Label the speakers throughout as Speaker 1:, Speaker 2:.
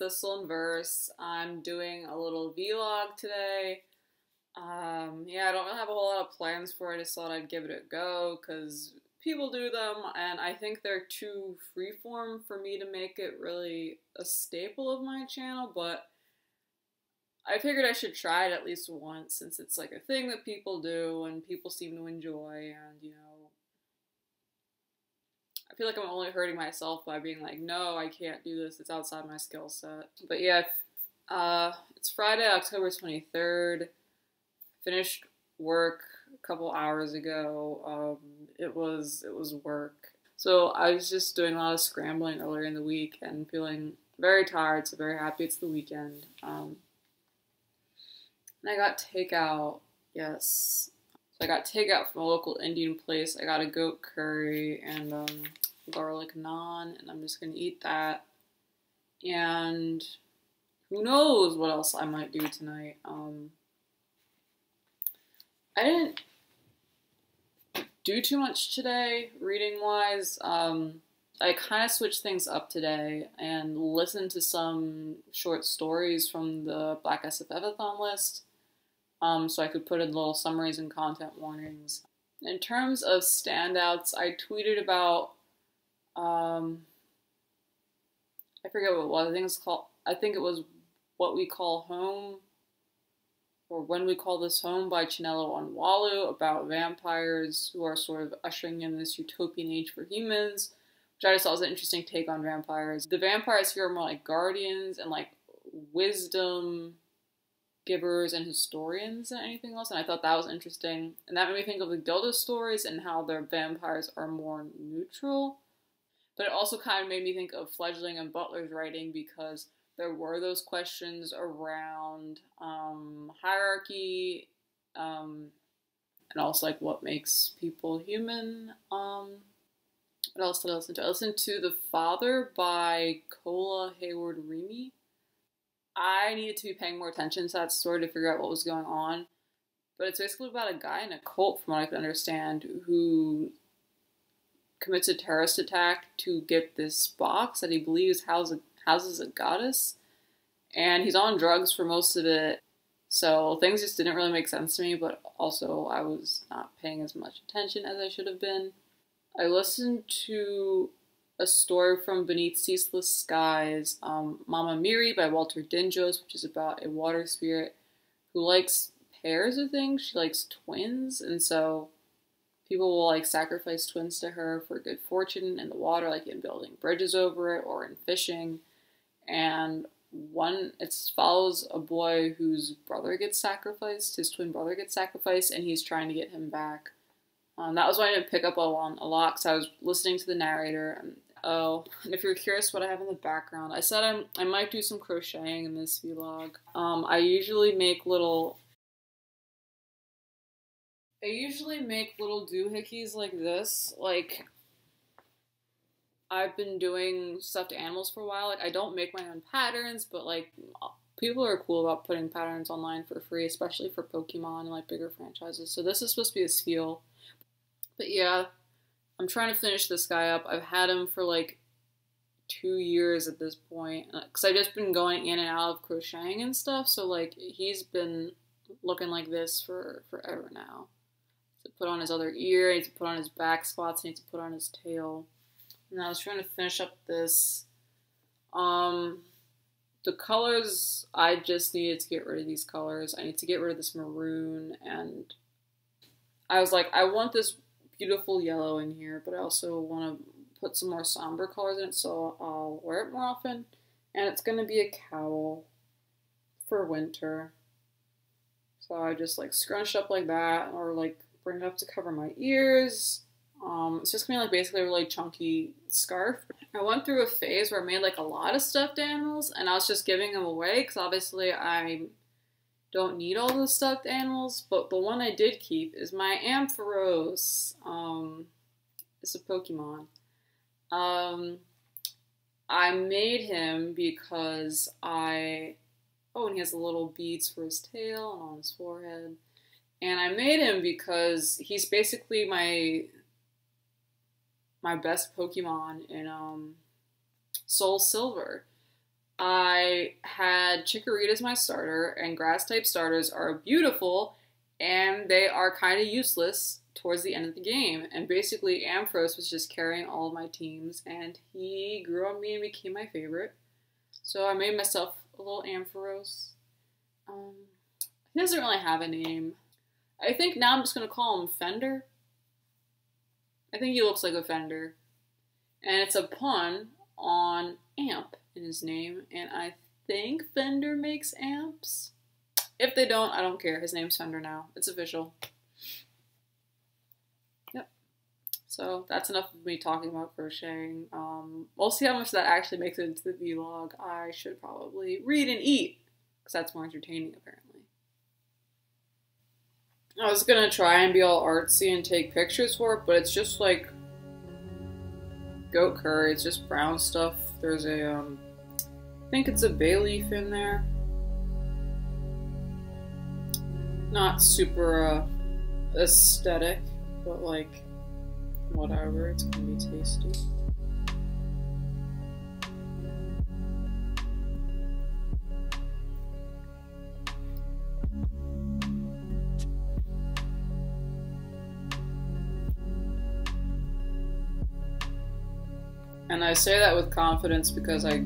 Speaker 1: Thistle and Verse. I'm doing a little vlog today. Yeah, I don't really have a whole lot of plans for it. I just thought I'd give it a go because people do them, and I think they're too freeform for me to make it really a staple of my channel, but I figured I should try it at least once since it's like a thing that people do and people seem to enjoy, and I feel like I'm only hurting myself by being like, no, I can't do this, it's outside my skill set. But yeah, it's Friday, October 23rd. Finished work a couple hours ago. It was work. So I was just doing a lot of scrambling earlier in the week and feeling very tired, so very happy it's the weekend. And I got takeout, yes. So I got takeout from a local Indian place. I got a goat curry and garlic naan, and I'm just gonna eat that. And who knows what else I might do tonight. I didn't do too much today, reading-wise. I kind of switched things up today and listened to some short stories from the Black SFFathon list, so I could put in little summaries and content warnings. In terms of standouts, I tweeted about, I forget what it was. I think it was What We Call Home, or When We Call This Home by Chinelo Onwalu, about vampires who are sort of ushering in this utopian age for humans, which I just thought was an interesting take on vampires. The vampires here are more like guardians and like wisdom givers and historians than anything else, and I thought that was interesting. And that made me think of the Gilda stories and how their vampires are more neutral. But it also kind of made me think of Fledgling and Butler's writing, because there were those questions around hierarchy, and also like what makes people human. What else did I listen to? I listened to The Father by Kola Hayward Remy. I needed to be paying more attention to that story to figure out what was going on. But it's basically about a guy in a cult, from what I can understand, who commits a terrorist attack to get this box that he believes houses a goddess, and he's on drugs for most of it, so things just didn't really make sense to me, but also I was not paying as much attention as I should have been. I listened to a story from Beneath Ceaseless Skies, Mama Miri by Walter Dinjos, which is about a water spirit who likes pairs of things. She likes twins, and so people will like sacrifice twins to her for good fortune in the water, like in building bridges over it or in fishing. And it follows a boy whose brother gets sacrificed, his twin brother gets sacrificed, and he's trying to get him back. That was why I didn't pick up on a lot, because I was listening to the narrator. And if you're curious what I have in the background, I said I might do some crocheting in this vlog. I usually make little doohickeys like this. Like, I've been doing stuffed animals for a while. Like, I don't make my own patterns, but like, people are cool about putting patterns online for free, especially for Pokemon and like bigger franchises. So this is supposed to be a steal. But yeah, I'm trying to finish this guy up. I've had him for like 2 years at this point, because I've just been going in and out of crocheting and stuff. So like, he's been looking like this for forever now. To put on his other ear, I need to put on his back spots, I need to put on his tail. And I was trying to finish up this. The colors, I just needed to get rid of these colors. I need to get rid of this maroon, and I was like, I want this beautiful yellow in here, but I also want to put some more somber colors in it, so I'll wear it more often. And it's going to be a cowl for winter. So I just like scrunched up like that, or like bring it up to cover my ears. It's just gonna be like basically a really chunky scarf. I went through a phase where I made like a lot of stuffed animals, and I was just giving them away because obviously I don't need all those stuffed animals. But the one I did keep is my Ampharos. It's a Pokemon. I made him because and he has the little beads for his tail and on his forehead. And I made him because he's basically my best Pokemon in Soul Silver. I had chicory as my starter, and grass type starters are beautiful, and they are kind of useless towards the end of the game. And basically, Ampharos was just carrying all of my teams, and he grew on me and became my favorite. So I made myself a little Ampharos. He doesn't really have a name. I think now I'm just going to call him Fender. I think he looks like a Fender. And it's a pun on amp in his name, and I think Fender makes amps. If they don't, I don't care. His name's Fender now. It's official. Yep. So that's enough of me talking about crocheting. We'll see how much that actually makes it into the vlog. I should probably read and eat, because that's more entertaining, apparently. I was gonna try and be all artsy and take pictures for it, but it's just like goat curry. It's just brown stuff. There's a, I think it's a bay leaf in there. Not super aesthetic, but like, whatever. It's gonna be tasty. And I say that with confidence because I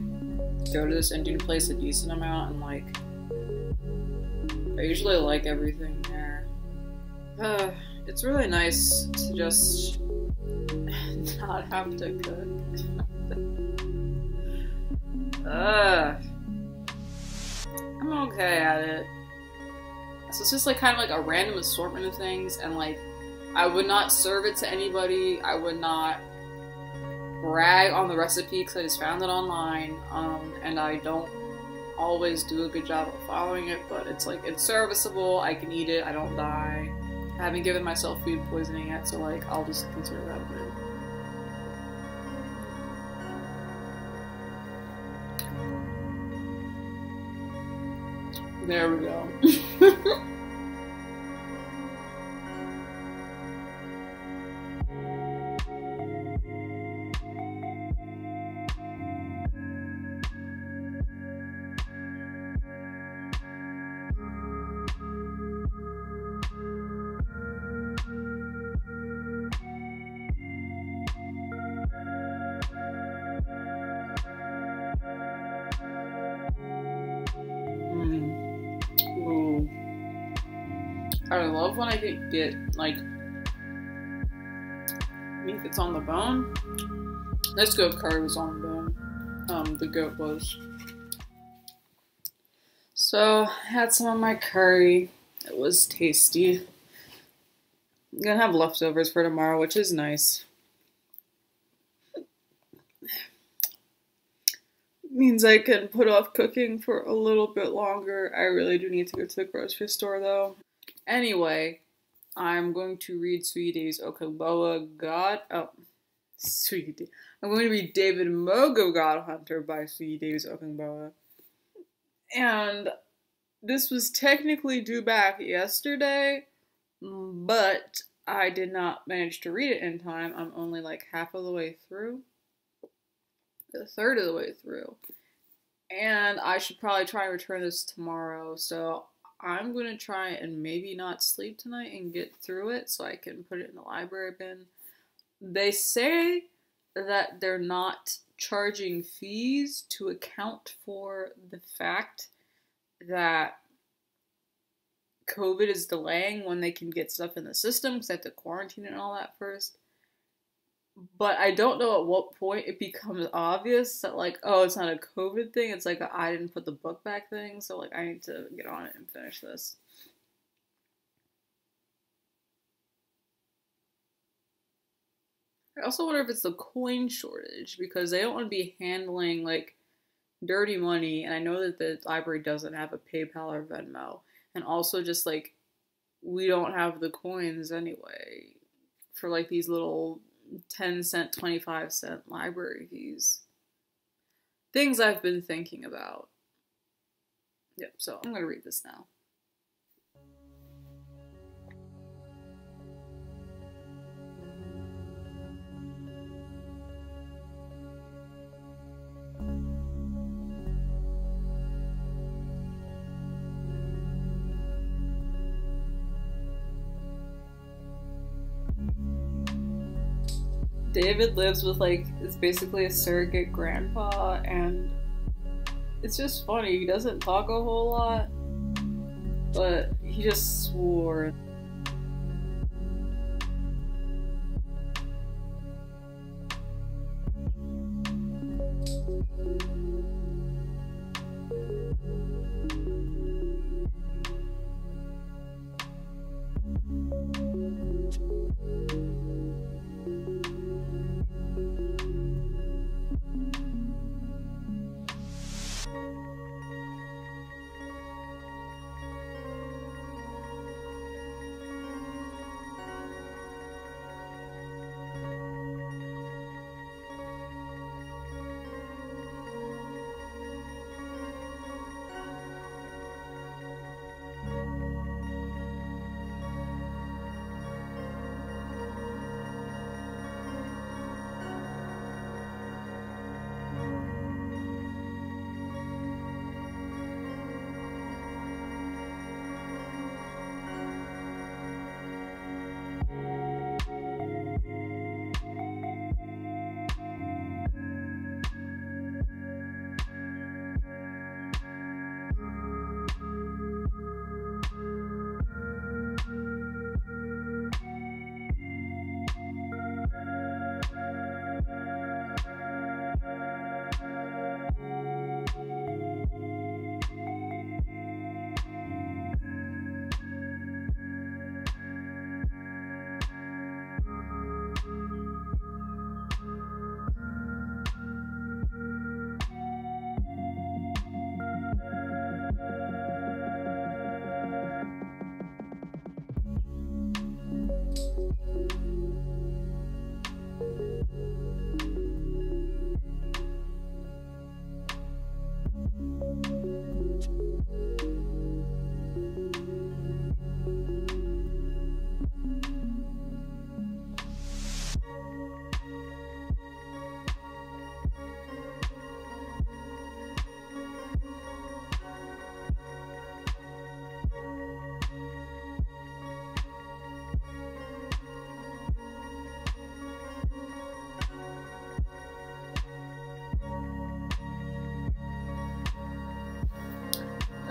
Speaker 1: go to this Indian place a decent amount, and like, I usually like everything there. It's really nice to just not have to cook. I'm okay at it. So it's just like kind of like a random assortment of things, and like, I would not serve it to anybody. I would not brag on the recipe because I just found it online, and I don't always do a good job of following it, but it's like, it's serviceable, I can eat it, I don't die. I haven't given myself food poisoning yet, so like, I'll just consider that a win. There we go. I love when I get like meat that's on the bone. This goat curry was on the bone. The goat was. So I had some of my curry. It was tasty. I'm gonna have leftovers for tomorrow, which is nice. Means I can put off cooking for a little bit longer. I really do need to go to the grocery store though. Anyway, I'm going to read Sweetie Dave's Okamboa God. Oh, Sweetie Dave. I'm going to read David Mogo God Hunter by Sweetie Dave's Okamboa. And this was technically due back yesterday, but I did not manage to read it in time. I'm only like half of the way through. A third of the way through. And I should probably try and return this tomorrow, so I'm going to try and maybe not sleep tonight and get through it so I can put it in the library bin. They say that they're not charging fees to account for the fact that COVID is delaying when they can get stuff in the system because they have to quarantine and all that first. But I don't know at what point it becomes obvious that, like, oh, it's not a COVID thing. It's like a I didn't put the book back thing. So, like, I need to get on it and finish this. I also wonder if it's the coin shortage, because they don't want to be handling, like, dirty money. And I know that the library doesn't have a PayPal or Venmo. And also just, like, we don't have the coins anyway for, like, these little 10-cent, 25-cent library fees. Things I've been thinking about. Yep, so I'm going to read this now. David lives with like, is basically a surrogate grandpa, and it's just funny. He doesn't talk a whole lot, but he just swore.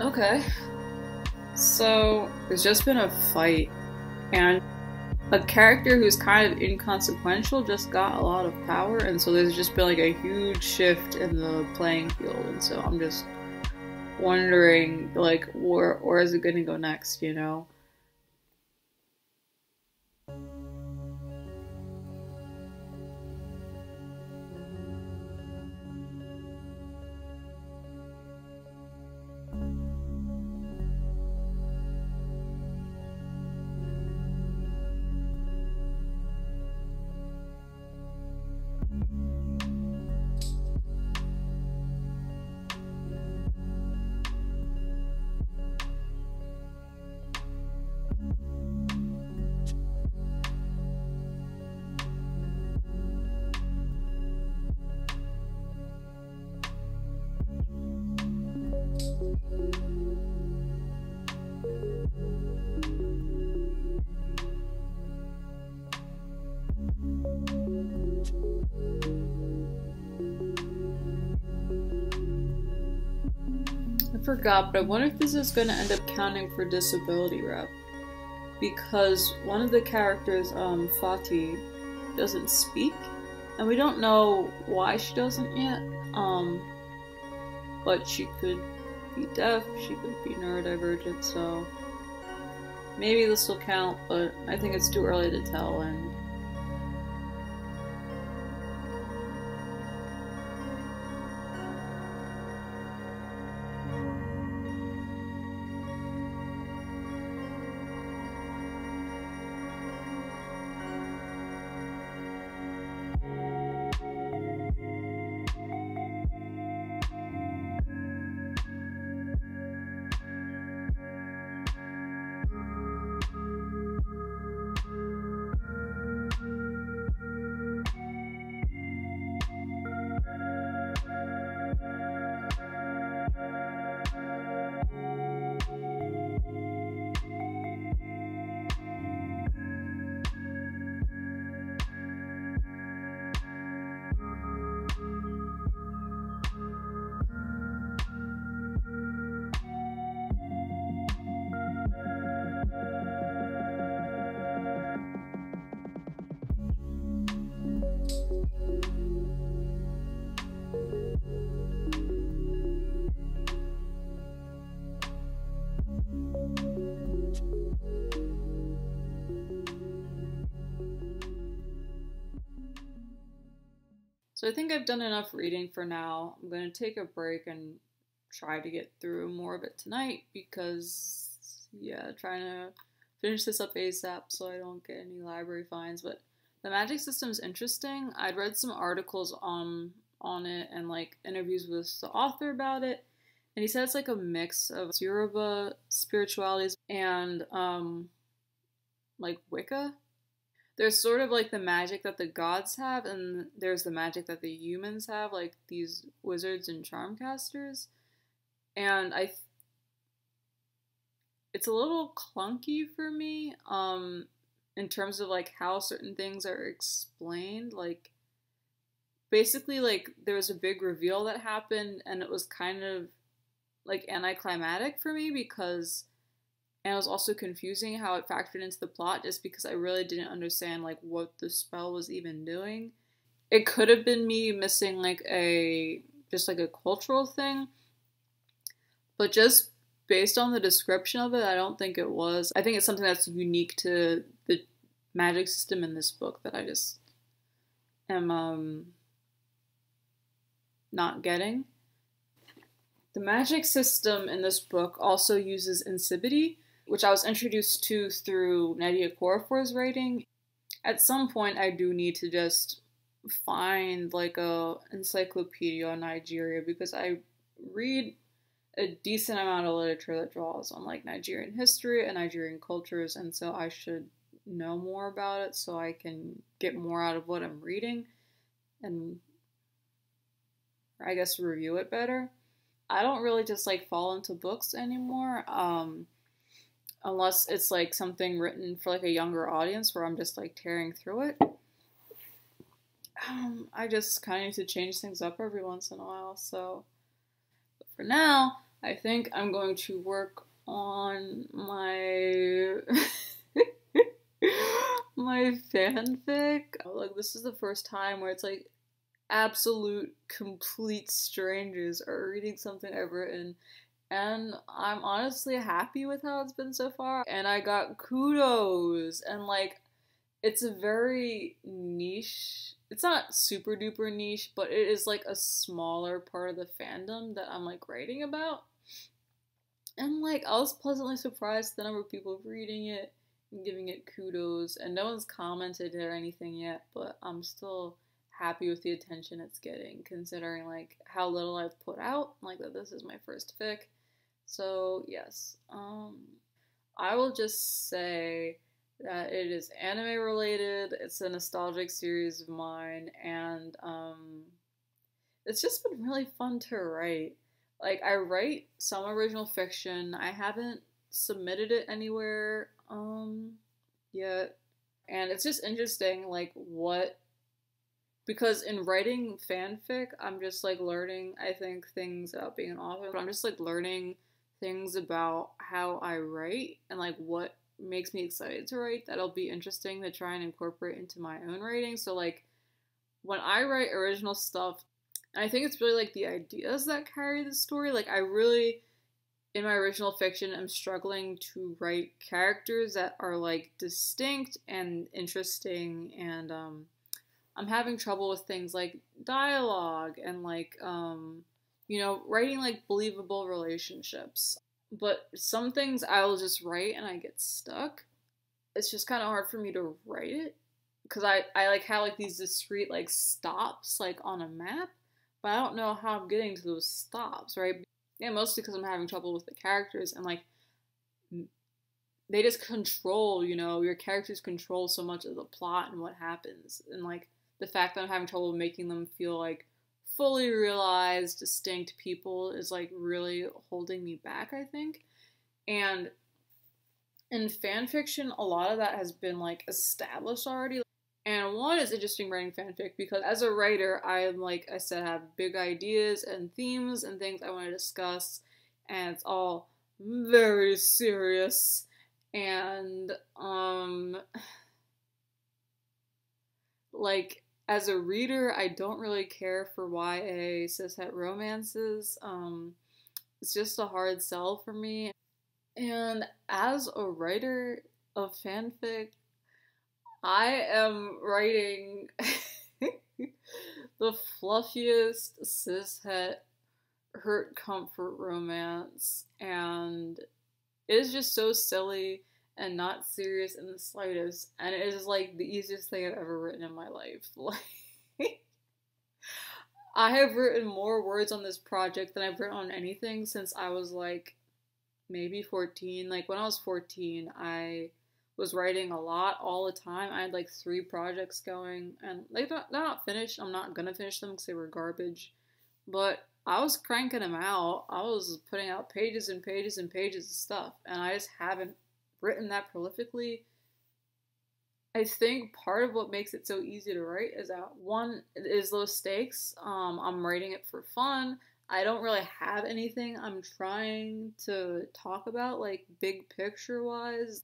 Speaker 1: Okay, so there's just been a fight, and a character who's kind of inconsequential just got a lot of power, and so there's just been like a huge shift in the playing field, and so I'm just wondering, like, where is it gonna go next, you know? I forgot, but I wonder if this is going to end up counting for disability rep. Because one of the characters, Fatih, doesn't speak, and we don't know why she doesn't yet. But she could be deaf, she could be neurodivergent, so maybe this will count, but I think it's too early to tell, and So I think I've done enough reading for now. I'm going to take a break and try to get through more of it tonight because, yeah, trying to finish this up ASAP so I don't get any library fines. But the magic system's interesting. I'd read some articles on it and like interviews with the author about it. And he said it's like a mix of Yoruba spiritualities and like Wicca. There's sort of like the magic that the gods have, and there's the magic that the humans have, like these wizards and charm casters. And it's a little clunky for me, in terms of like how certain things are explained. Like basically, like there was a big reveal that happened, and it was kind of like anticlimactic for me because. And it was also confusing how it factored into the plot just because I really didn't understand like what the spell was even doing. It could have been me missing like just like a cultural thing. But just based on the description of it, I don't think it was. I think it's something that's unique to the magic system in this book that I just am not getting. The magic system in this book also uses insipidity, which I was introduced to through Nadia Korafor's writing. At some point, I do need to just find like a encyclopedia on Nigeria because I read a decent amount of literature that draws on like Nigerian history and Nigerian cultures, and so I should know more about it so I can get more out of what I'm reading and I guess review it better. I don't really just like fall into books anymore. Unless it's like something written for like a younger audience where I'm just like tearing through it. I just kind of need to change things up every once in a while. So but for now, I think I'm going to work on my my fanfic. Like this is the first time where it's like absolute complete strangers are reading something I've written. And I'm honestly happy with how it's been so far. And I got kudos. And like, it's a very niche, it's not super duper niche, but it is like a smaller part of the fandom that I'm like writing about. And like, I was pleasantly surprised the number of people reading it and giving it kudos. And no one's commented or anything yet, but I'm still happy with the attention it's getting, considering like how little I've put out. Like that this is my first fic. So yes, I will just say that it is anime related. It's a nostalgic series of mine, and it's just been really fun to write. Like I write some original fiction. I haven't submitted it anywhere yet, and it's just interesting like because in writing fanfic, I'm just like learning, I think, things about being an author, but I'm just like learning things about how I write and like what makes me excited to write that'll be interesting to try and incorporate into my own writing. So like when I write original stuff, I think it's really like the ideas that carry the story. Like I really, in my original fiction, I'm struggling to write characters that are like distinct and interesting, and I'm having trouble with things like dialogue and like writing like believable relationships. But some things I will just write and I get stuck. It's just kind of hard for me to write it because I like have like these discrete like stops like on a map, but I don't know how I'm getting to those stops, right? Yeah, mostly because I'm having trouble with the characters and like they just control, your characters control so much of the plot and what happens, and like the fact that I'm having trouble making them feel like fully realized, distinct people is like really holding me back, I think. And in fanfiction, a lot of that has been like established already. And one is interesting writing fanfic because as a writer, I'm like I said, have big ideas and themes and things I want to discuss, and it's all very serious. And like as a reader, I don't really care for YA cishet romances. It's just a hard sell for me. And as a writer of fanfic, I am writing the fluffiest cishet hurt comfort romance, and it is just so silly and not serious in the slightest, and it is like the easiest thing I've ever written in my life. Like, I have written more words on this project than I've written on anything since I was like maybe 14. Like when I was 14, I was writing a lot all the time. I had like 3 projects going, and like they're not finished. I'm not gonna finish them because they were garbage, but I was cranking them out. I was putting out pages and pages and pages of stuff, and I just haven't written that prolifically. I think part of what makes it so easy to write is that one is low stakes. I'm writing it for fun. I don't really have anything I'm trying to talk about, like big picture wise.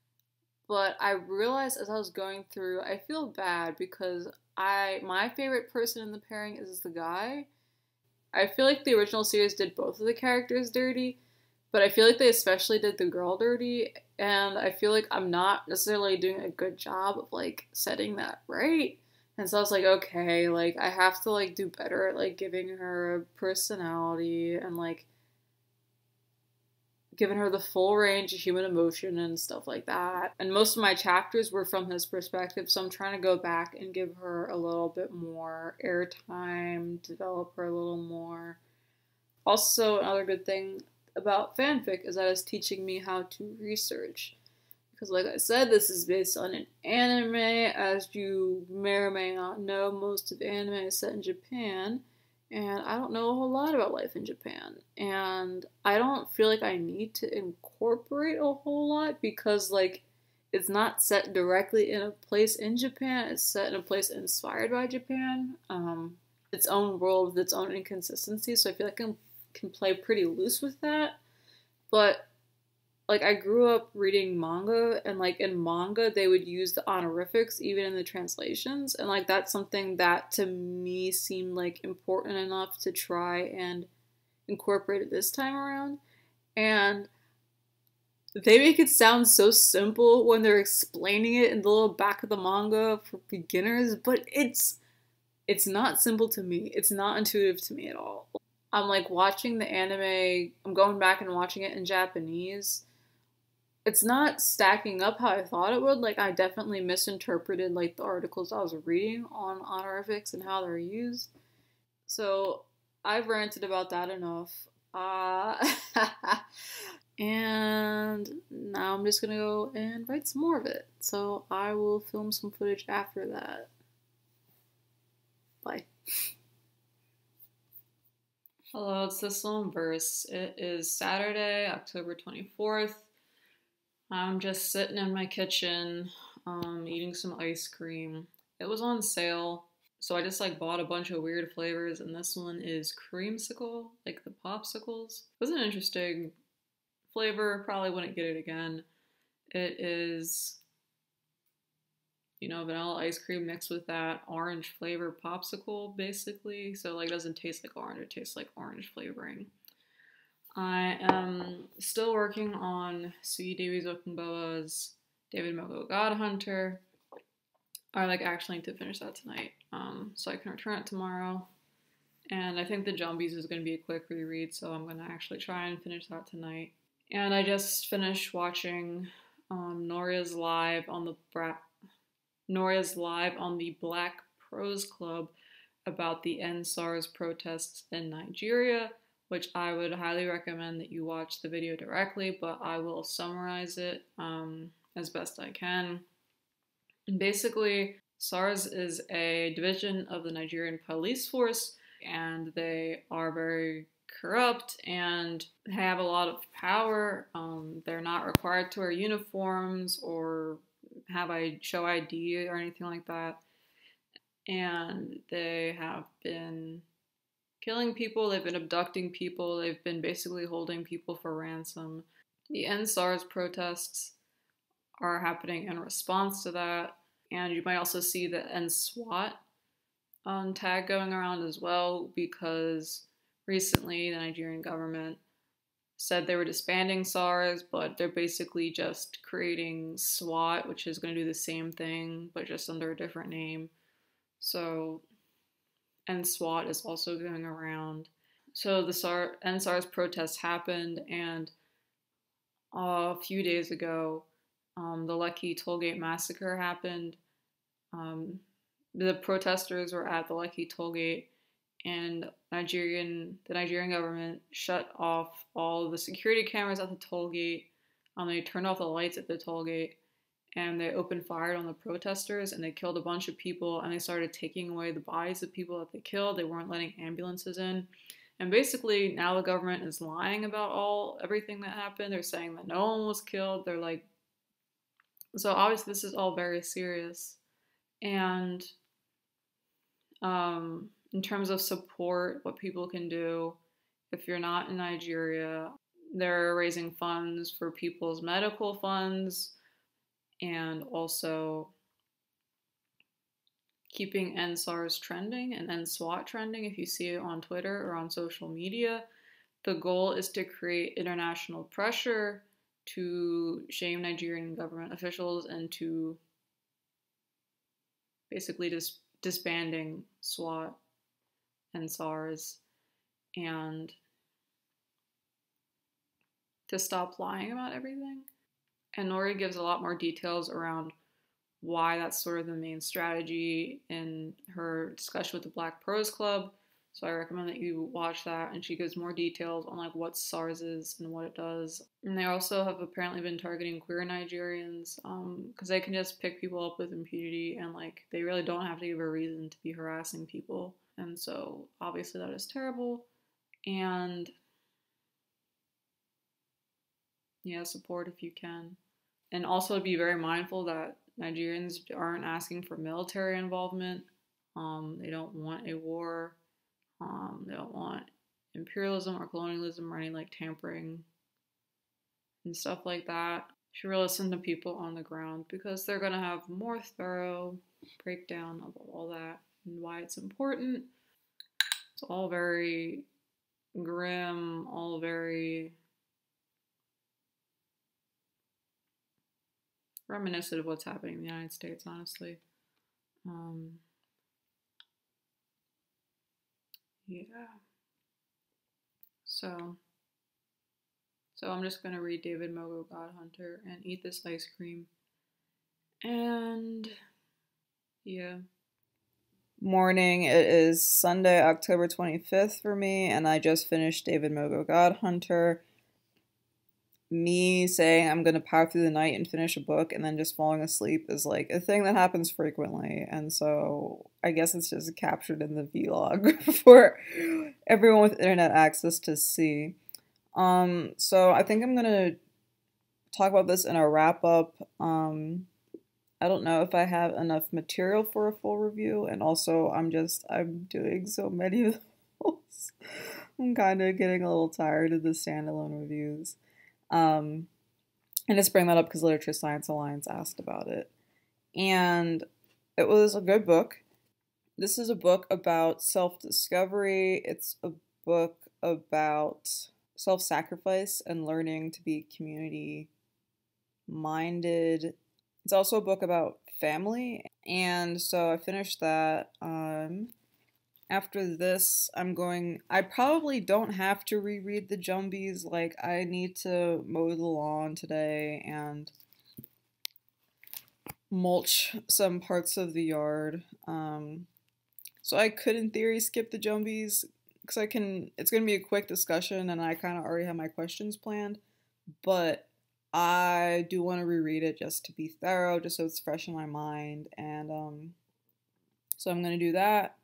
Speaker 1: But I realized as I was going through, I feel bad because my favorite person in the pairing is the guy. I feel like the original series did both of the characters dirty, but I feel like they especially did the girl dirty, and I feel like I'm not necessarily doing a good job of, like, setting that right. And so I was like, okay, like, I have to, like, do better at, like, giving her a personality and, like, giving her the full range of human emotion and stuff like that. And most of my chapters were from his perspective, so I'm trying to go back and give her a little bit more airtime, develop her a little more. Also, another good thing about fanfic is that it's teaching me how to research. Because like I said, this is based on an anime. As you may or may not know, most of anime is set in Japan. And I don't know a whole lot about life in Japan. And I don't feel like I need to incorporate a whole lot because, like, it's not set directly in a place in Japan. It's set in a place inspired by Japan. Its own world with its own inconsistencies. So I feel like I can play pretty loose with that. But like I grew up reading manga, and like in manga they would use the honorifics even in the translations, and like that's something that to me seemed like important enough to try and incorporate it this time around. And they make it sound so simple when they're explaining it in the little back of the manga for beginners, but it's not simple to me. It's not intuitive to me at all. I'm like watching the anime, I'm going back and watching it in Japanese. It's not stacking up how I thought it would. Like, I definitely misinterpreted, like, the articles I was reading on honorifics and how they're used. So, I've ranted about that enough. And now I'm just gonna go and write some more of it. So, I will film some footage after that. Bye. Hello, it's Thistle and Verse. It is Saturday, October 24th. I'm just sitting in my kitchen, eating some ice cream. It was on sale, so I just like bought a bunch of weird flavors, and this one is creamsicle, like the popsicles. It was an interesting flavor, probably wouldn't get it again. It is, you know, vanilla ice cream mixed with that orange flavor popsicle, basically. So like it doesn't taste like orange, it tastes like orange flavoring. I am still working on Sui Devi Zokunboa's David Mogo God Hunter. I like actually need to finish that tonight, so I can return it tomorrow. And I think the Jumbies is going to be a quick reread, so I'm going to actually try and finish that tonight. And I just finished watching Noria's live on the Black Prose Club about the End SARS protests in Nigeria, which I would highly recommend that you watch the video directly, but I will summarize it as best I can. And basically, SARS is a division of the Nigerian police force, and they are very corrupt and have a lot of power. They're not required to wear uniforms or show ID or anything like that. And they have been killing people, they've been abducting people, they've been basically holding people for ransom. The End SARS protests are happening in response to that, and you might also see the End SWAT tag going around as well, because recently the Nigerian government said they were disbanding SARS, but they're basically just creating SWAT, which is going to do the same thing, but just under a different name. So and SWAT is also going around. So the end SARS protests happened, and a few days ago, the Lekki Tollgate massacre happened. Um, the protesters were at the Lekki Tollgate, and the Nigerian government shut off all the security cameras at the tollgate. They turned off the lights at the tollgate, and they opened fire on the protesters, and they killed a bunch of people, and they started taking away the bodies of people that they killed. They weren't letting ambulances in. And basically, now the government is lying about everything that happened. They're saying that no one was killed. They're like, so obviously this is all very serious. And in terms of support, what people can do, if you're not in Nigeria, they're raising funds for people's medical funds, and also keeping End SARS trending and End SWAT trending if you see it on Twitter or on social media. The goal is to create international pressure to shame Nigerian government officials and to basically disbanding SWAT and SARS, and to stop lying about everything. And Nori gives a lot more details around why that's sort of the main strategy in her discussion with the Black Prose Club. So I recommend that you watch that, and she gives more details on like what SARS is and what it does. And they also have apparently been targeting queer Nigerians because they can just pick people up with impunity, and like they really don't have to give a reason to be harassing people. And so obviously that is terrible. And yeah, support if you can. And also be very mindful that Nigerians aren't asking for military involvement. They don't want a war. They don't want imperialism or colonialism or any like tampering and stuff like that. You should really listen to people on the ground because they're going to have more thorough breakdown of all that and why it's important. It's all very grim, all very reminiscent of what's happening in the United States, honestly. Yeah. So I'm just gonna read David Mogo Godhunter and eat this ice cream. And yeah. Morning, it is Sunday, October 25th for me, and I just finished David Mogo Godhunter. Me saying I'm gonna power through the night and finish a book and then just falling asleep is like a thing that happens frequently, and so I guess it's just captured in the vlog for everyone with internet access to see. So I think I'm gonna talk about this in a wrap up. I don't know if I have enough material for a full review, and also I'm doing so many of those. I'm kind of getting a little tired of the standalone reviews. And just bring that up because Literature Science Alliance asked about it. And it was a good book. This is a book about self-discovery. It's a book about self-sacrifice and learning to be community-minded. It's also a book about family. And so I finished that. After this, I probably don't have to reread the Jumbies. Like, I need to mow the lawn today and mulch some parts of the yard. So I could, in theory, skip the Jumbies, because it's going to be a quick discussion, and I kind of already have my questions planned. But I do want to reread it just to be thorough, just so it's fresh in my mind. And, so I'm going to do that.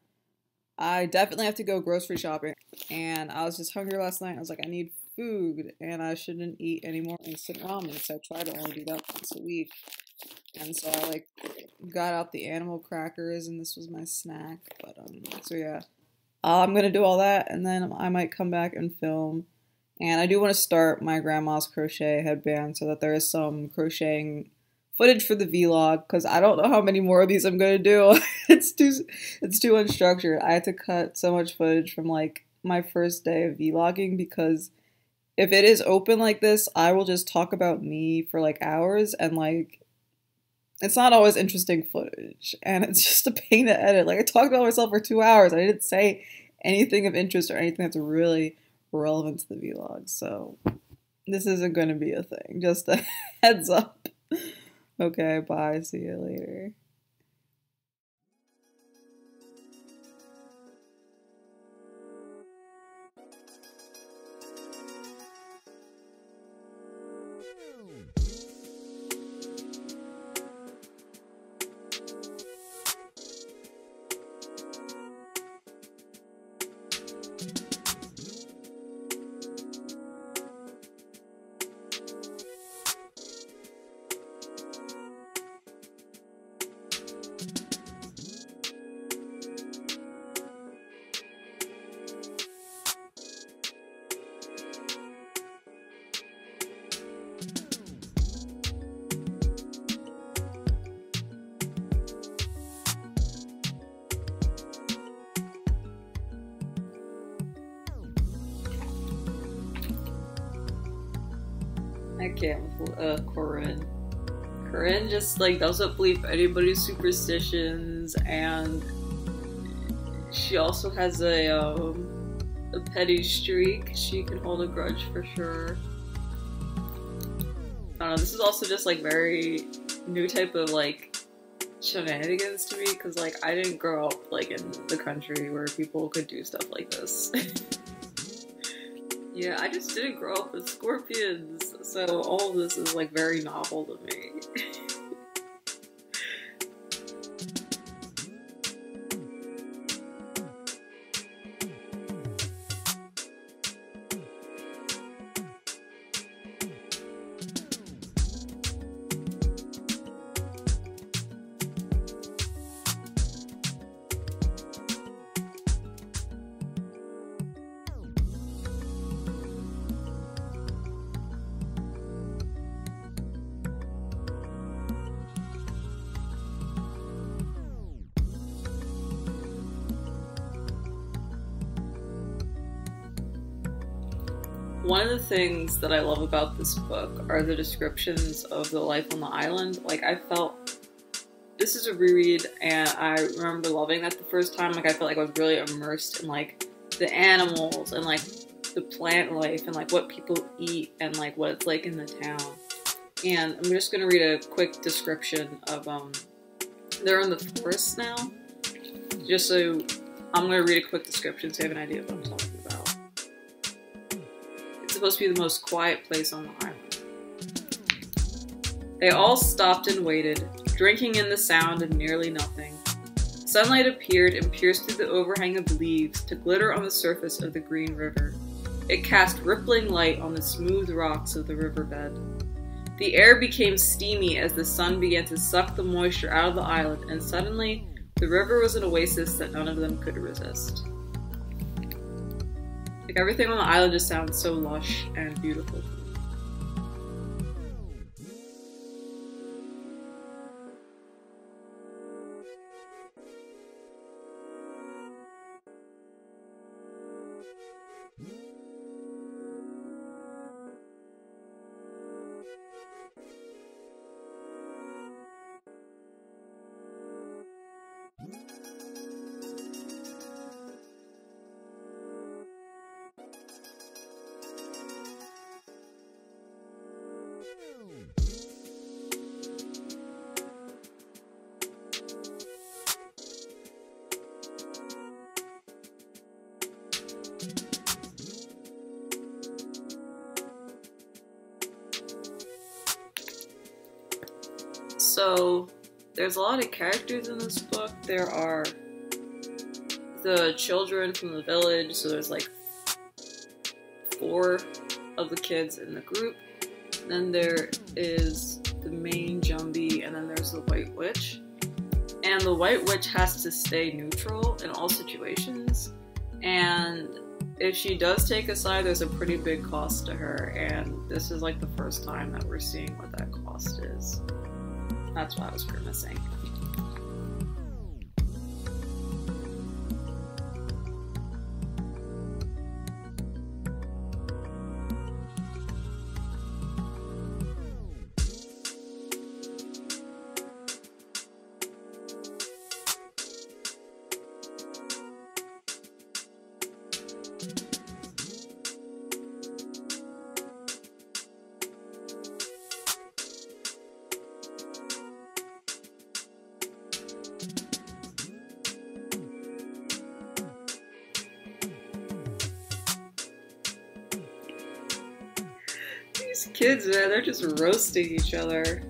Speaker 1: I definitely have to go grocery shopping, and I was just hungry last night. I was like, I need food, and I shouldn't eat any more instant ramen, so I try to only do that once a week. And so I like got out the animal crackers, and this was my snack. But so yeah, I'm gonna do all that, and then I might come back and film. And I do want to start my grandma's crochet headband so that there is some crocheting footage for the vlog, because I don't know how many more of these I'm gonna do. It's too unstructured. I had to cut so much footage from like my first day of vlogging, because if it is open like this, I will just talk about me for like hours, and like
Speaker 2: it's not always interesting footage, and it's just a pain to edit. Like, I talked about myself for 2 hours. I didn't say anything of interest or anything that's really relevant to the vlog, so this isn't going to be a thing. Just a heads up. Okay, bye. See you later. I can't with Corinne. Corinne just like doesn't believe anybody's superstitions, and she also has a petty streak. She can hold a grudge for sure. I don't know, this is also just like very new type of like shenanigans to me, because like I didn't grow up like in the country where people could do stuff like this. Yeah, I just didn't grow up with scorpions, so all of this is like very novel to me. One of the things that I love about this book are the descriptions of the life on the island. Like, I felt this is a reread, and I remember loving that the first time. Like, I felt like I was really immersed in like the animals and like the plant life and like what people eat and like what it's like in the town. And I'm just gonna read a quick description of they're in the forest now. Just so I'm gonna read a quick description so you have an idea of what I'm talking about. It's supposed to be the most quiet place on the island. They all stopped and waited, drinking in the sound of nearly nothing. Sunlight appeared and pierced through the overhang of leaves to glitter on the surface of the green river. It cast rippling light on the smooth rocks of the riverbed. The air became steamy as the sun began to suck the moisture out of the island, and suddenly, the river was an oasis that none of them could resist. Like, everything on the island just sounds so lush and beautiful to me. So, there's a lot of characters in this book. There are the children from the village, so there's like 4 of the kids in the group. Then there is the main Jumbie, and then there's the White Witch. And the White Witch has to stay neutral in all situations, and if she does take a side, there's a pretty big cost to her, and this is like the first time that we're seeing what that cost is. That's what I was grimacing. Kids, man, they're just roasting each other.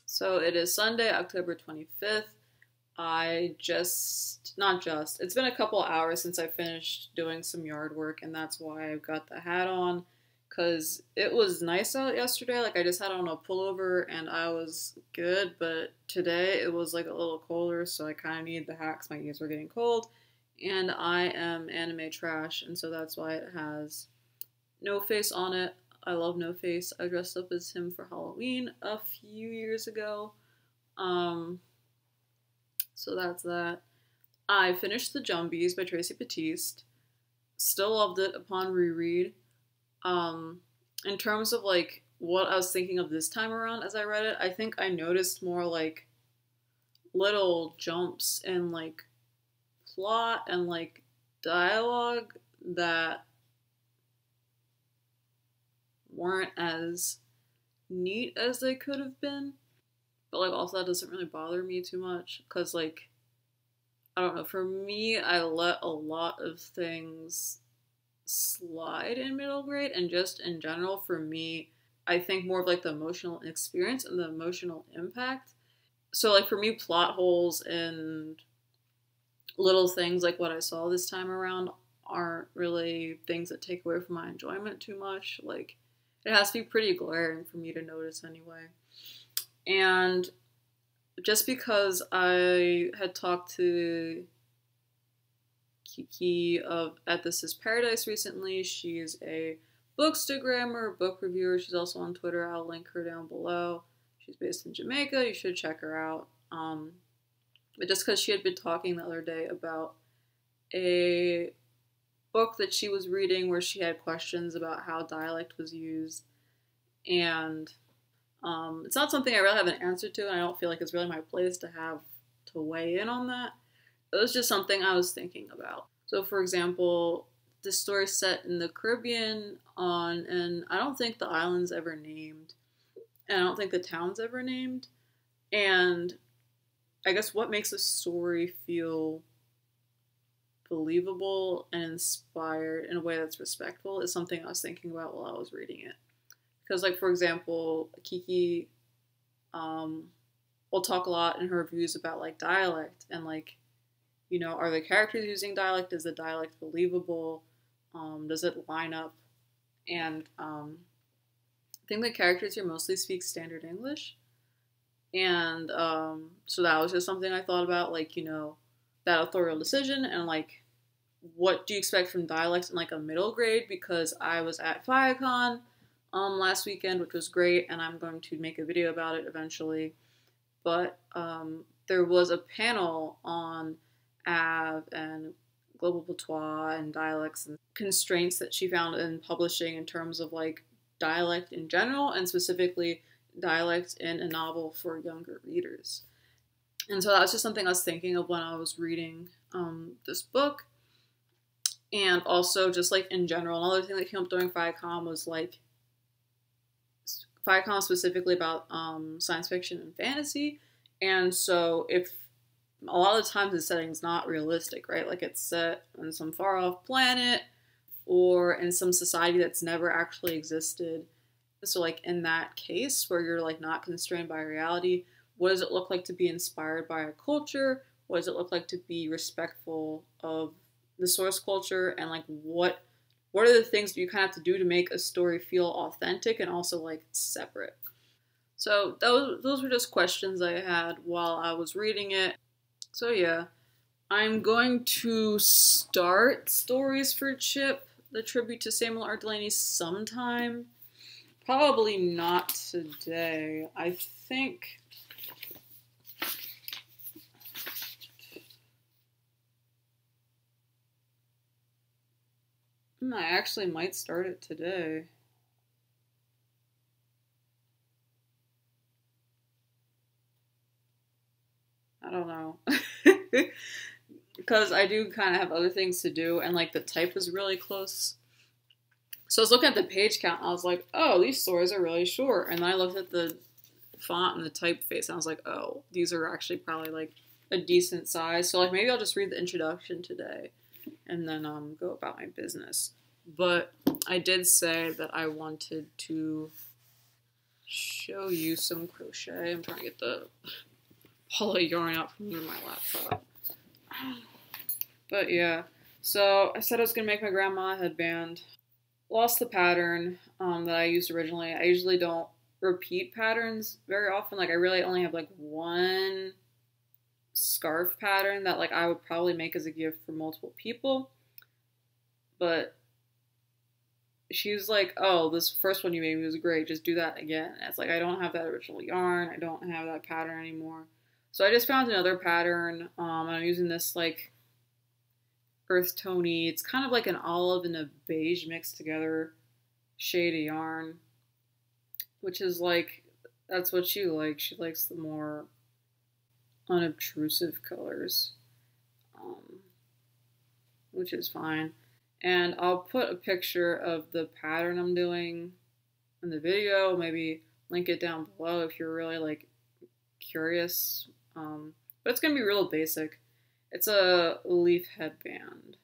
Speaker 2: So it is Sunday, October 25th. It's been a couple hours since I finished doing some yard work, and that's why I've got the hat on, because it was nice out yesterday. Like, I just had on a pullover and I was good, but today it was like a little colder, so I kind of needed the hat because my ears were getting cold, and I am anime trash, and so that's why it has No Face on it. I love No Face. I dressed up as him for Halloween a few years ago. So that's that. I finished The Jumbies by Tracy Batiste. Still loved it upon reread. In terms of like what I was thinking of this time around as I read it, I think I noticed more like little jumps in like plot and like dialogue that weren't as neat as they could have been. But like also that doesn't really bother me too much, because like, I don't know, for me, I let a lot of things slide in middle grade, and just in general for me, I think more of like the emotional experience and the emotional impact. So like for me, plot holes and little things like what I saw this time around aren't really things that take away from my enjoyment too much. Like, it has to be pretty glaring for me to notice anyway. And just because I had talked to Kiki of At This Is Paradise recently, she's a bookstagrammer, book reviewer. She's also on Twitter. I'll link her down below. She's based in Jamaica. You should check her out. But just because she had been talking the other day about a book that she was reading where she had questions about how dialect was used, and it's not something I really have an answer to, and I don't feel like it's really my place to have to weigh in on that. It was just something I was thinking about. So for example, this story set in the Caribbean and I don't think the island's ever named, and I don't think the town's ever named, and I guess what makes a story feel believable and inspired in a way that's respectful is something I was thinking about while I was reading it. Because, like, for example, Kiki will talk a lot in her reviews about, like, dialect and, like, you know, are the characters using dialect? Is the dialect believable? Does it line up? And I think the characters here mostly speak standard English. And so that was just something I thought about, like, you know, that authorial decision and, like, what do you expect from dialects in, like, a middle grade? Because I was at SFFathon last weekend, which was great, and I'm going to make a video about it eventually. But there was a panel on Av and global patois and dialects and constraints that she found in publishing in terms of like dialect in general, and specifically dialect in a novel for younger readers. And so that was just something I was thinking of when I was reading this book. And also just like in general, another thing that came up during FICOM was like FICOM specifically about science fiction and fantasy. And so if a lot of the times the setting's not realistic, right? Like it's set on some far off planet or in some society that's never actually existed. So like in that case where you're like not constrained by reality, what does it look like to be inspired by a culture? What does it look like to be respectful of the source culture? And like what are the things that you kind of have to do to make a story feel authentic and also like separate? So those were just questions I had while I was reading it. So yeah, I'm going to start Stories for Chip, the tribute to Samuel R. Delany, sometime. Probably not today. I think I actually might start it today.
Speaker 1: don't know. Because I do kind of have other things to do, and like the type is really close. So I was looking at the page count, and I was like, oh, these stories are really short. And then I looked at the font and the typeface, and I was like, oh, these are actually probably like a decent size. So like maybe I'll just read the introduction today and then go about my business. But I did say that I wanted to show you some crochet. I'm trying to get the ball of yarn out from under my laptop. But yeah, so I said I was going to make my grandma a headband. Lost the pattern that I used originally. I usually don't repeat patterns very often. Like I really only have like one scarf pattern that like I would probably make as a gift for multiple people. But she was like, oh, this first one you made was great, just do that again. And it's like I don't have that original yarn. I don't have that pattern anymore. So I just found another pattern. I'm using this like earth tony. It's kind of like an olive and a beige mixed together shade of yarn, which is like, that's what she likes. She likes the more unobtrusive colors, which is fine. And I'll put a picture of the pattern I'm doing in the video, maybe link it down below if you're really like curious. But it's gonna be real basic. It's a leaf headband.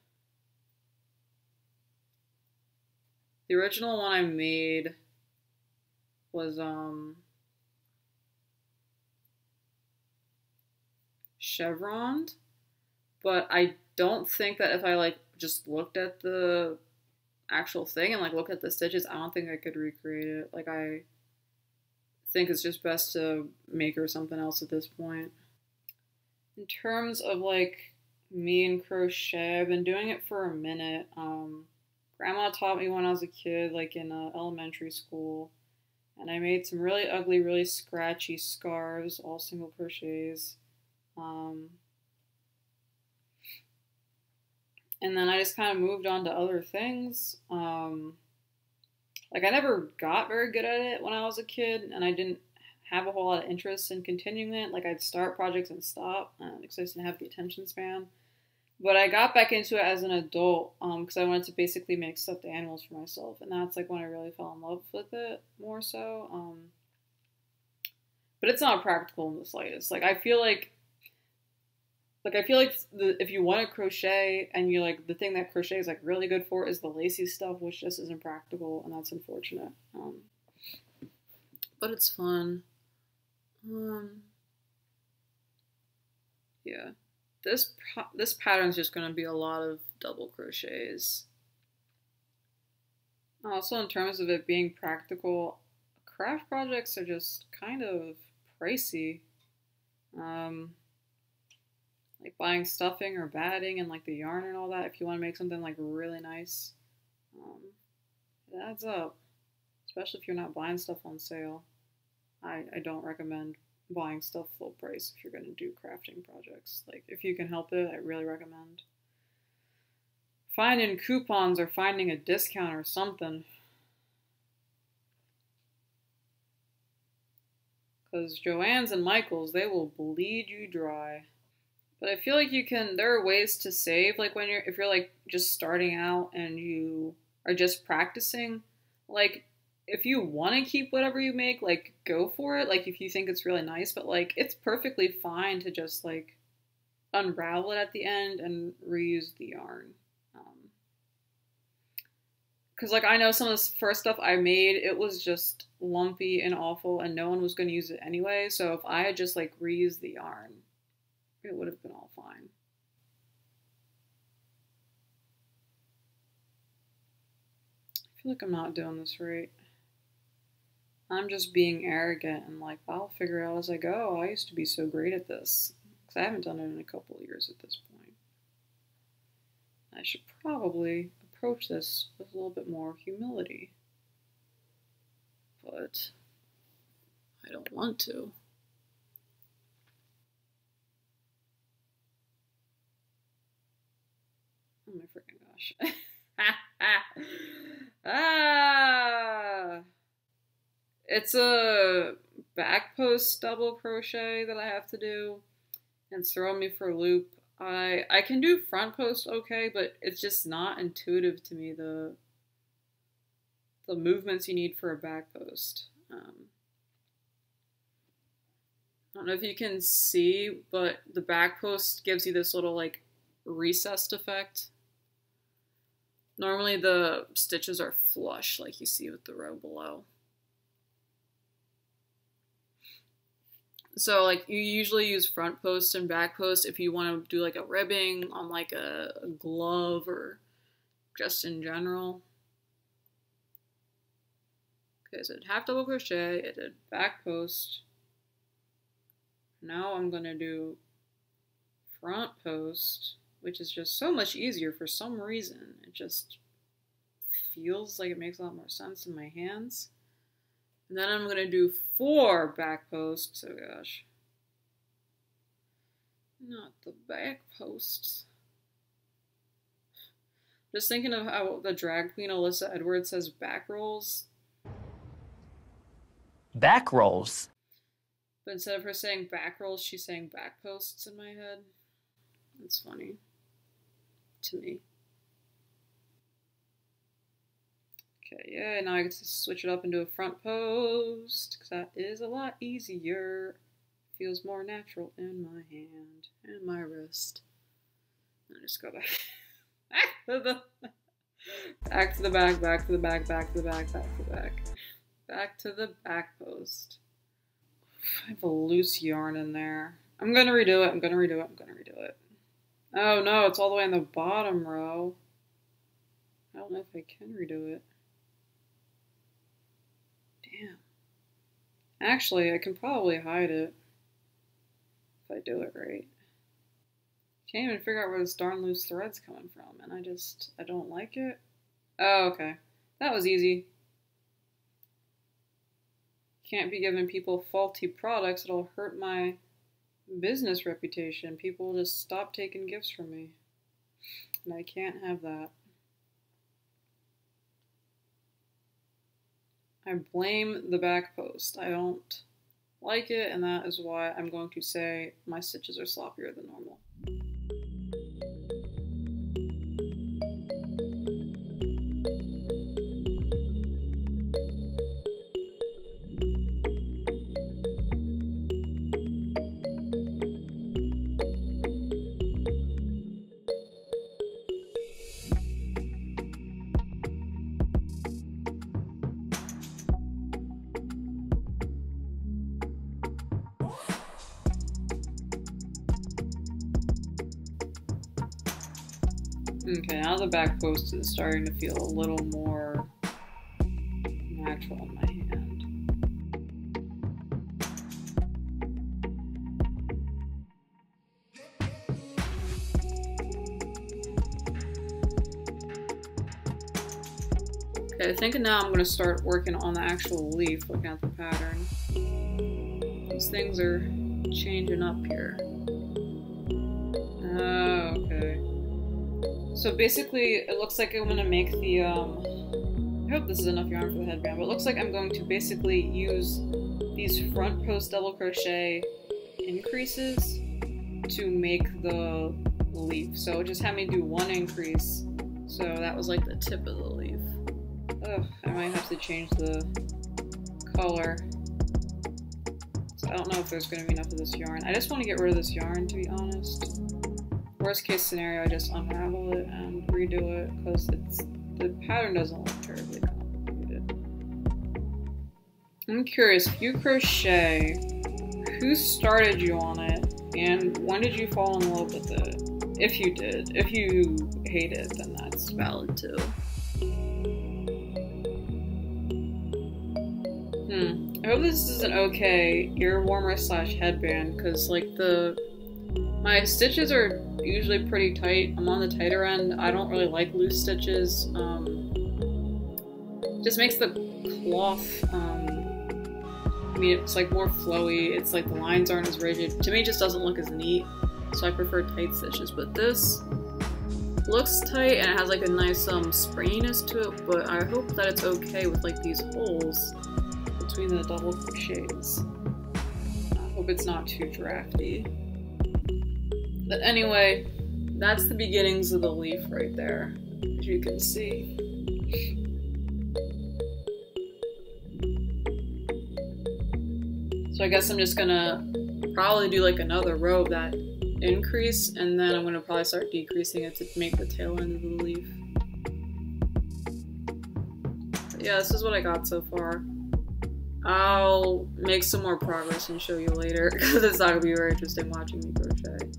Speaker 1: The original one I made was chevroned, but I don't think that if I like just looked at the actual thing and like looked at the stitches, I don't think I could recreate it. Like I think it's just best to make her something else at this point. In terms of like me and crochet, I've been doing it for a minute. Grandma taught me when I was a kid, like in elementary school, and I made some really ugly, really scratchy scarves, all single crochets. And then I just kind of moved on to other things. Like I never got very good at it when I was a kid, and I didn't have a whole lot of interest in continuing it. Like I'd start projects and stop because I didn't have the attention span. But I got back into it as an adult because I wanted to basically make stuffed animals for myself, and that's like when I really fell in love with it more so. But it's not practical in the slightest. Like I feel like if you want to crochet and you like the thing that crochet is like really good for is the lacy stuff, which just isn't practical, and that's unfortunate. But it's fun. Yeah, this pattern is just going to be a lot of double crochets. Also, in terms of it being practical, craft projects are just kind of pricey. Like buying stuffing or batting and like the yarn and all that, if you want to make something like really nice, it adds up. Especially if you're not buying stuff on sale. I don't recommend buying stuff full price if you're going to do crafting projects. Like if you can help it, I really recommend finding coupons or finding a discount or something. Because Joann's and Michael's, they will bleed you dry. But I feel like there are ways to save, like if you're like just starting out and you are just practicing, like if you want to keep whatever you make, like go for it, like if you think it's really nice, but like it's perfectly fine to just like unravel it at the end and reuse the yarn. Because like I know some of the first stuff I made, it was just lumpy and awful and no one was going to use it anyway, so if I had just like reused the yarn, it would have been all fine. I feel like I'm not doing this right. I'm just being arrogant and like, I'll figure it out as I go. I used to be so great at this. Because I haven't done it in a couple of years at this point. I should probably approach this with a little bit more humility. But I don't want to. Oh my freaking gosh. It's a back post double crochet that I have to do. and throwing me for a loop. I can do front post okay, but it's just not intuitive to me, the movements you need for a back post. I don't know if you can see, but the back post gives you this little like recessed effect. Normally the stitches are flush like you see with the row below. So like you usually use front post and back post if you want to do like a ribbing on like a glove or just in general. Okay, so I did half double crochet, I did back post. Now I'm gonna do front post, which is just so much easier for some reason. It just feels like it makes a lot more sense in my hands. And then I'm gonna do 4 back posts. Oh gosh. Not the back posts. Just thinking of how the drag queen Alyssa Edwards says back rolls.
Speaker 3: Back rolls.
Speaker 1: But instead of her saying back rolls, she's saying back posts in my head. That's funny. To me. Okay, yeah, now I get to switch it up into a front post, because that is a lot easier. Feels more natural in my hand and my wrist. I just go back. Back to the back, back to the back, back to the back, back to the back. Back to the back post. I have a loose yarn in there. I'm gonna redo it, I'm gonna redo it, I'm gonna redo it. Oh no, it's all the way in the bottom row. I don't know if I can redo it. Damn. Actually, I can probably hide it if I do it right. Can't even figure out where this darn loose thread's coming from, and I don't like it. Oh, okay. That was easy. Can't be giving people faulty products, it'll hurt my business reputation. People will just stop taking gifts from me. And I can't have that. I blame the back post. I don't like it, and that is why I'm going to say my stitches are sloppier than normal. Okay, now the back post is starting to feel a little more natural in my hand. Okay, I think now I'm going to start working on the actual leaf, looking at the pattern. These things are changing up here. Oh, okay. So basically, it looks like I'm going to make the, I hope this is enough yarn for the headband, but it looks like I'm going to basically use these front post double crochet increases to make the leaf. So just have me do 1 increase, so that was like the tip of the leaf. Ugh, I might have to change the color. So I don't know if there's going to be enough of this yarn. I just want to get rid of this yarn, to be honest. Worst case scenario, I just unravel it and redo it, because the pattern doesn't look terribly complicated. I'm curious, if you crochet, who started you on it, and when did you fall in love with it? If you did. If you hate it, then that's valid too. I hope this is an okay ear warmer / headband, because like my stitches are usually pretty tight. I'm on the tighter end. I don't really like loose stitches. Just makes the cloth, I mean, it's like more flowy. It's like the lines aren't as rigid. To me, it just doesn't look as neat. So I prefer tight stitches. But this looks tight and it has like a nice springiness to it. But I hope that it's okay with like these holes between the double crochets. I hope it's not too drafty. But anyway, that's the beginnings of the leaf right there, as you can see. So I guess I'm just gonna probably do like another row of that increase, and then I'm gonna probably start decreasing it to make the tail end of the leaf. But yeah, this is what I got so far. I'll make some more progress and show you later, because it's not gonna be very interesting watching me crochet.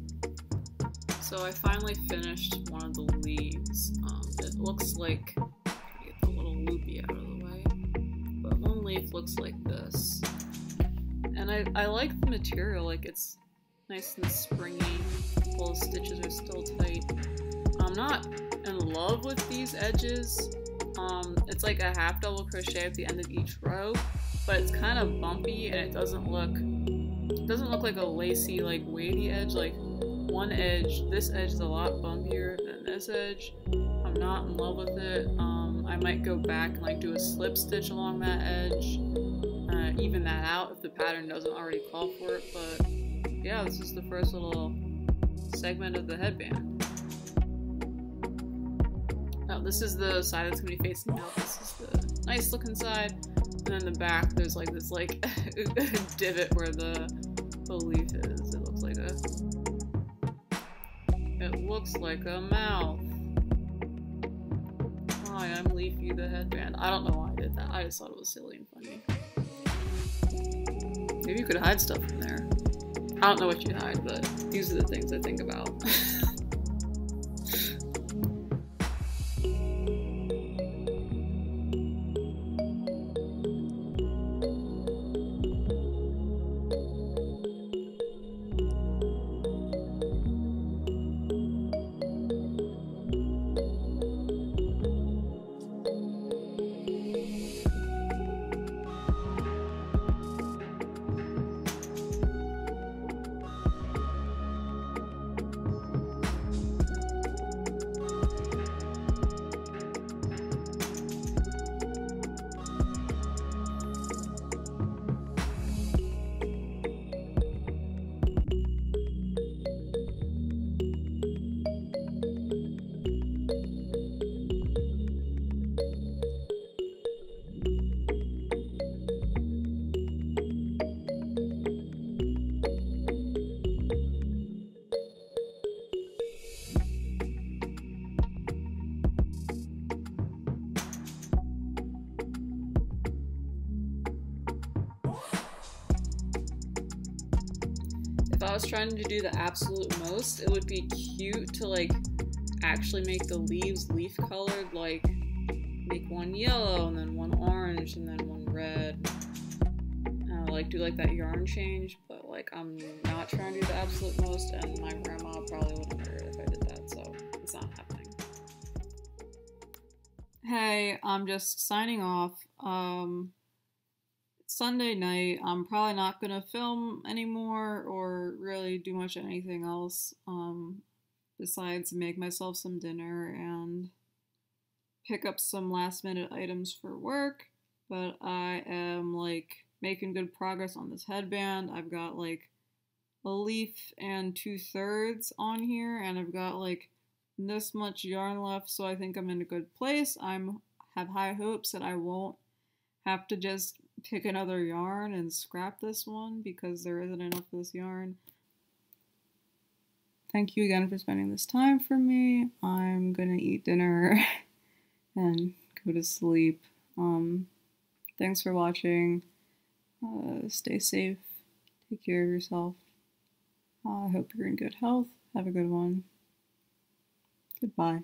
Speaker 1: So I finally finished one of the leaves. It looks like, get the little loopy out of the way, but one leaf looks like this. And I like the material, like it's nice and springy, all the stitches are still tight. I'm not in love with these edges. It's like a half double crochet at the end of each row, but it's kind of bumpy and it doesn't look like a lacy, like wavy edge. Like one edge, this edge is a lot bumpier than this edge. I'm not in love with it. I might go back and like do a slip stitch along that edge, even that out if the pattern doesn't already call for it. But yeah, this is the first little segment of the headband. Now this is the side that's gonna be facing out. This is the nice looking side, and then the back there's like this like divot where the leaf is. It looks like a mouth. Hi, I'm Leafy the headband. I don't know why I did that. I just thought it was silly and funny. Maybe you could hide stuff in there. I don't know what you hide, but these are the things I think about. If I was trying to do the absolute most, it would be cute to like actually make the leaves leaf colored, like make one yellow and then one orange and then one red. Like do like that yarn change, but like I'm not trying to do the absolute most, and my grandma probably wouldn't hurt if I did that, so it's not happening. Hey, I'm just signing off. Sunday night. I'm probably not gonna film anymore or really do much anything else besides make myself some dinner and pick up some last minute items for work. But I am like making good progress on this headband. I've got like a leaf and 2/3 on here, and I've got like this much yarn left, so I think I'm in a good place. Have high hopes that I won't have to just pick another yarn and scrap this one because there isn't enough of this yarn. Thank you again for spending this time for me. I'm gonna eat dinner and go to sleep. Thanks for watching. Stay safe. Take care of yourself. I hope you're in good health. Have a good one. Goodbye.